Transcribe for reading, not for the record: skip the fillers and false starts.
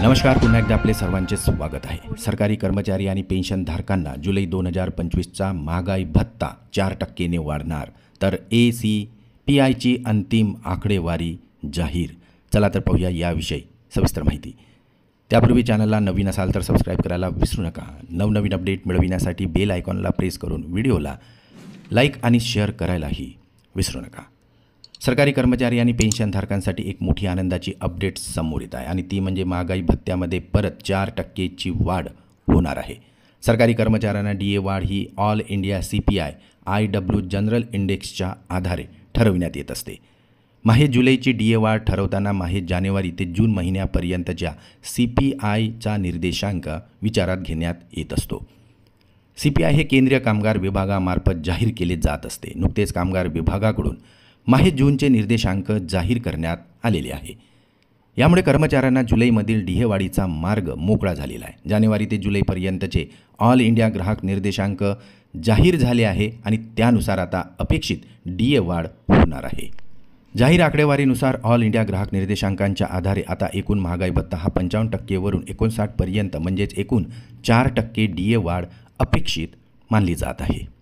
नमस्कार, पुन्हा एकदा आपले सर्वांचे स्वागत आहे। सरकारी कर्मचारी आणि पेन्शनधारकांना जुलै 2025चा महागाई भत्ता 4% वाढणार, तर ACPIची अंतिम आकडेवारी जाहीर। चला तर पाहूया याविषयी सविस्तर माहिती। त्यापूर्वी चॅनलला नवीन असाल तर सबस्क्राईब करायला विसरू नका। नवनवीन अपडेट मिळविण्यासाठी बेल आयकॉनला प्रेस करून व्हिडिओला लाईक आणि शेअर करायलाही विसरू नका। सरकारी कर्मचारी आणि पेन्शनधारकांसाठी एक मोठी आनंदाची अपडेट समोर येत आहे आणि ती म्हणजे महागाई भत्त्यामध्ये परत 4%ची वाढ होणार आहे। सरकारी कर्मचाऱ्यांना DA वाढ ही all India CPI IW general इंडेक्सच्या आधारे ठरविण्यात येत असते। माहे जुलैची DA वाढ ठरवताना माहे जानेवारी ते जून महिन्यापर्यंतच्या CPIचा निर्देशांक विचारात घेण्यात येत असतो। CPI हे केंद्रीय कामगार विभागामार्फत जाहीर केले जात असते। नुकतेच कामगार विभागाकडून माहे जूनचे निर्देशांक जाहीर करण्यात आलेले आहे। यामुळे कर्मचाऱ्यांना जुलैमधील DA वाढीचा मार्ग मोकळा झालेला आहे। जानेवारी ते जुलैपर्यंतचे ऑल इंडिया ग्राहक निर्देशांक जाहीर झाले आहे आणि त्यानुसार आता अपेक्षित DA वाढ होणार आहे। जाहीर आकडेवारीनुसार ऑल इंडिया ग्राहक निर्देशांकांच्या आधारे आता एकूण महागाई भत्ता हा 55% वरून 59% पर्यंत म्हणजेच एकूण 4% DA वाढ अपेक्षित मानली जात आहे।